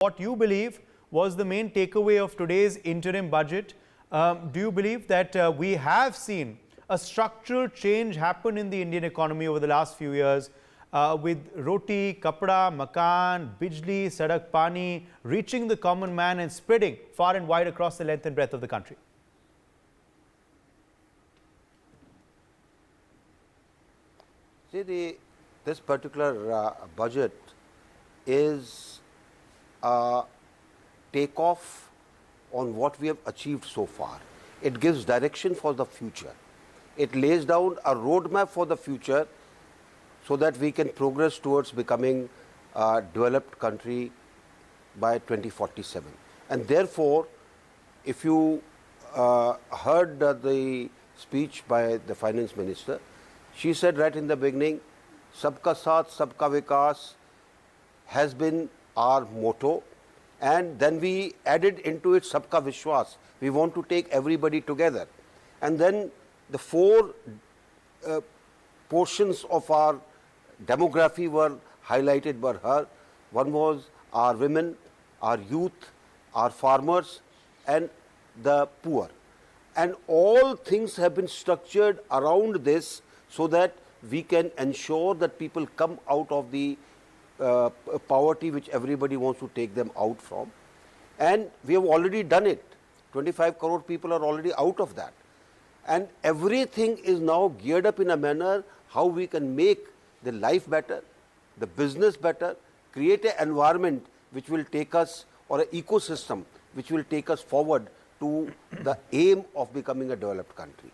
what you believe was the main takeaway of today's interim budget. Do you believe that we have seen a structural change happen in the Indian economy over the last few years with roti, kapda, makan, bijli, sadak, pani reaching the common man and spreading far and wide across the length and breadth of the country? See, this particular budget is a takeoff on what we have achieved so far. It gives direction for the future. It lays down a roadmap for the future so that we can progress towards becoming a developed country by 2047. And therefore, if you heard the speech by the finance minister, she said right in the beginning, Sabka Saath, Sabka Vikas has been our motto, and then we added into it Sabka Vishwas. We want to take everybody together. And then the four portions of our demography were highlighted by her. One was our women, our youth, our farmers, and the poor. And all things have been structured around this so that we can ensure that people come out of the poverty which everybody wants to take them out from. And we have already done it. 25 crore people are already out of that. And everything is now geared up in a manner how we can make the life better, the business better, create an environment which will take us, or an ecosystem which will take us forward to the aim of becoming a developed country.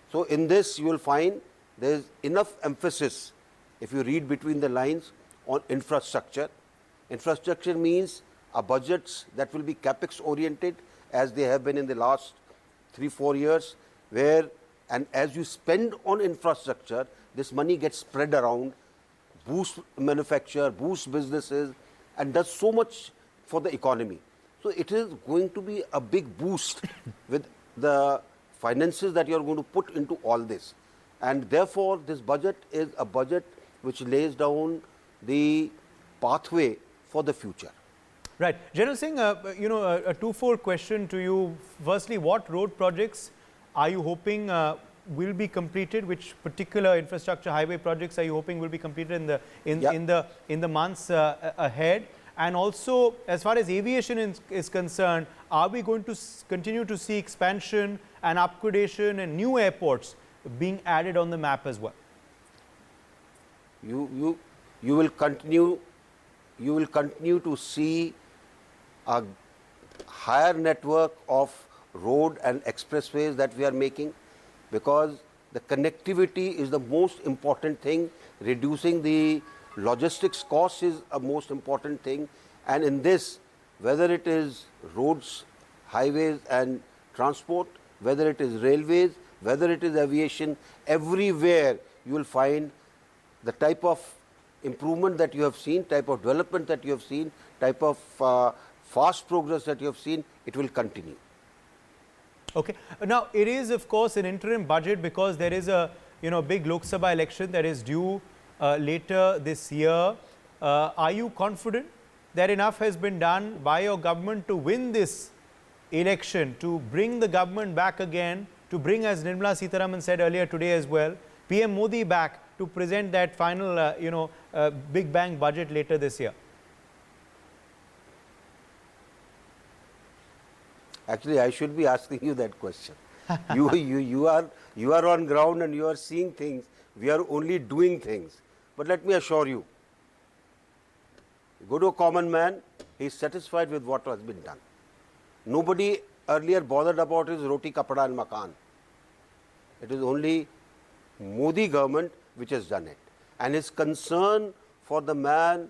So in this you will find there is enough emphasis, if you read between the lines, on infrastructure. Infrastructure means budgets that will be capex oriented as they have been in the last 3-4 years, where, and as you spend on infrastructure, this money gets spread around, boosts manufacture, boosts businesses, and does so much for the economy. So it is going to be a big boost with the finances that you are going to put into all this. And therefore, this budget is a budget which lays down the pathway for the future. Right. General Singh, a twofold question to you. Firstly, what road projects are you hoping will be completed? Which particular infrastructure highway projects are you hoping will be completed in the months ahead? And also, as far as aviation is concerned, are we going to continue to see expansion and upgradation and new airports being added on the map as well? You will continue to see a higher network of road and expressways that we are making, because the connectivity is the most important thing. Reducing the logistics cost is a most important thing, and in this, whether it is roads, highways and transport, whether it is railways, whether it is aviation, everywhere you will find the type of improvement that you have seen, type of development that you have seen, type of fast progress that you have seen, it will continue. Okay. Now, it is of course an interim budget because there is a big Lok Sabha election that is due later this year. Are you confident that enough has been done by your government to win this election, to bring the government back again, to bring, as Nirmala Sitharaman said earlier today as well, PM Modi back to present that final, big bang budget later this year? Actually, I should be asking you that question. you are on ground and you are seeing things. We are only doing things. But let me assure you, go to a common man, he is satisfied with what has been done. Nobody earlier bothered about his roti, kapda and makan. It is only Modi government which has done it. And his concern for the man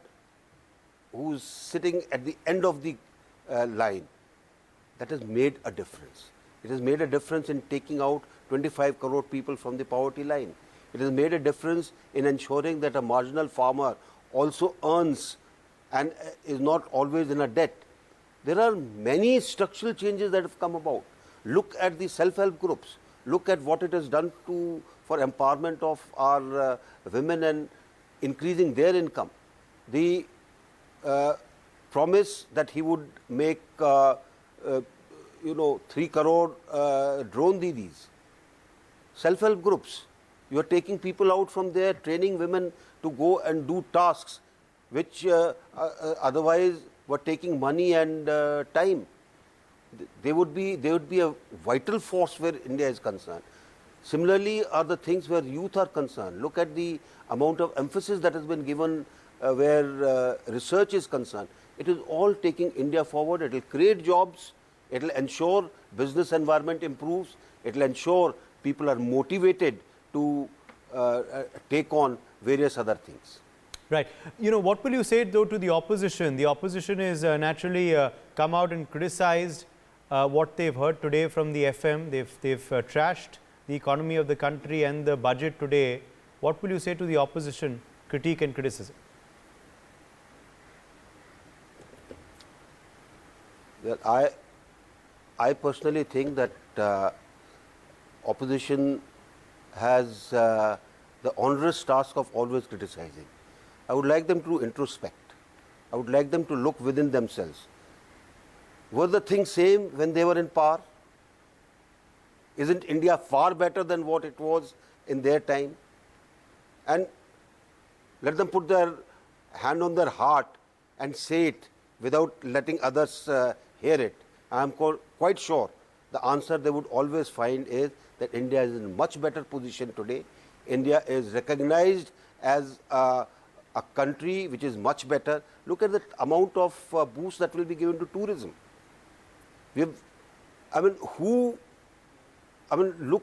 who is sitting at the end of the line, that has made a difference. It has made a difference in taking out 25 crore people from the poverty line. It has made a difference in ensuring that a marginal farmer also earns and is not always in a debt. There are many structural changes that have come about. Look at the self-help groups. Look at what it has done for empowerment of our women and increasing their income. The promise that he would make, 3 crore drone didis, self-help groups. You are taking people out from there, training women to go and do tasks which otherwise were taking money and time. They would be a vital force where India is concerned. Similarly are the things where youth are concerned. Look at the amount of emphasis that has been given where research is concerned. It is all taking India forward. It will create jobs. It will ensure business environment improves. It will ensure people are motivated to take on various other things. Right. What will you say though to the opposition? The opposition is naturally come out and criticized what they've heard today from the FM. They've trashed the economy of the country and the budget today. What will you say to the opposition critique and criticism? Well, I personally think that opposition has the onerous task of always criticizing. I would like them to introspect. I would like them to look within themselves. Were the things same when they were in power? Isn't India far better than what it was in their time? And let them put their hand on their heart and say it without letting others hear it. I am quite sure the answer they would always find is that India is in a much better position today. India is recognized as a country which is much better. Look at the amount of boost that will be given to tourism. Look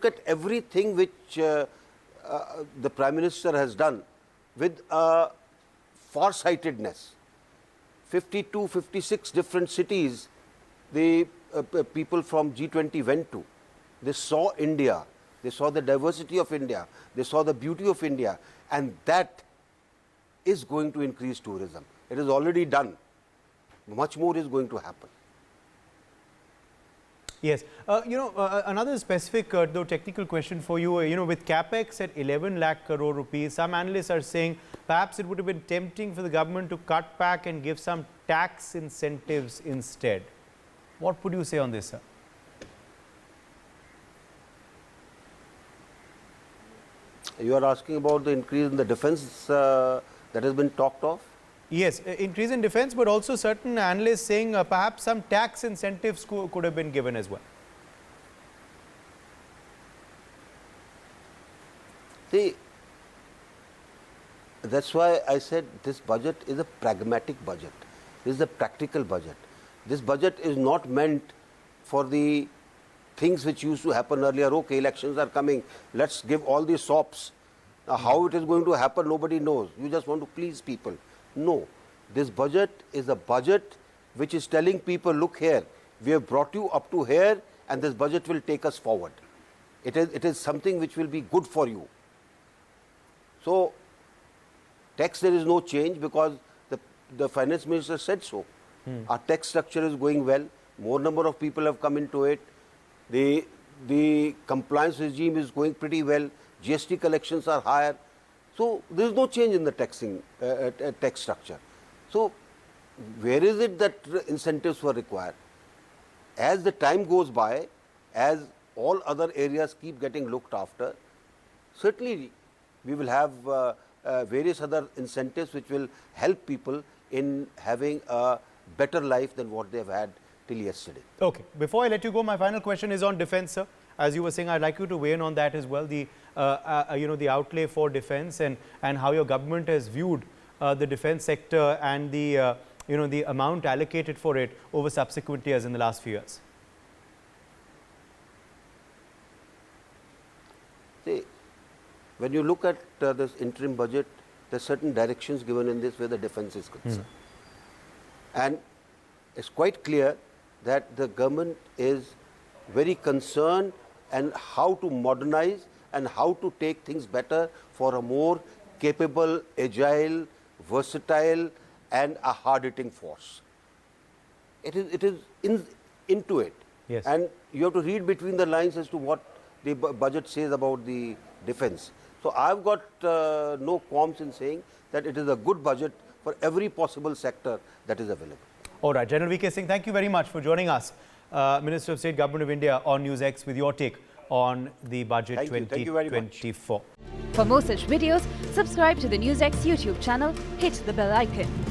at everything which the Prime Minister has done with farsightedness. 52, 56 different cities the people from G20 went to. They saw India. They saw the diversity of India. They saw the beauty of India. And that is going to increase tourism. It is already done. Much more is going to happen. Yes. Another specific, though technical question for you, with capex at 11 lakh crore rupees, some analysts are saying perhaps it would have been tempting for the government to cut back and give some tax incentives instead. What would you say on this, sir? You are asking about the increase in the defense that has been talked of? Yes, increase in defense, but also certain analysts saying perhaps some tax incentives could have been given as well. See, that's why I said this budget is a pragmatic budget. This is a practical budget. This budget is not meant for the things which used to happen earlier. Okay, elections are coming. Let's give all the sops. Now, how it is going to happen, nobody knows. You just want to please people. No, this budget is a budget which is telling people, look here, we have brought you up to here and this budget will take us forward. It is something which will be good for you. So, tax there is no change because the finance minister said so. Our tax structure is going well. More number of people have come into it. The compliance regime is going pretty well. GST collections are higher. So, there is no change in the tax structure. So, where is it that incentives were required? As the time goes by, as all other areas keep getting looked after, certainly we will have various other incentives which will help people in having a better life than what they have had till yesterday. Okay. Before I let you go, my final question is on defense, sir. As you were saying, I'd like you to weigh in on that as well, the outlay for defense and how your government has viewed the defense sector and the the amount allocated for it over subsequent years in the last few years. See, when you look at this interim budget, there are certain directions given in this where the defense is concerned. And it's quite clear that the government is very concerned and how to modernize and how to take things better for a more capable, agile, versatile and a hard-hitting force. It is into it. Yes. And you have to read between the lines as to what the budget says about the defense. So I've got no qualms in saying that it is a good budget for every possible sector that is available. All right, General V.K. Singh, thank you very much for joining us, Minister of State, Government of India, on NewsX with your take on the budget Thank you. Thank you very much. 2024. For more such videos, subscribe to the NewsX YouTube channel, hit the bell icon.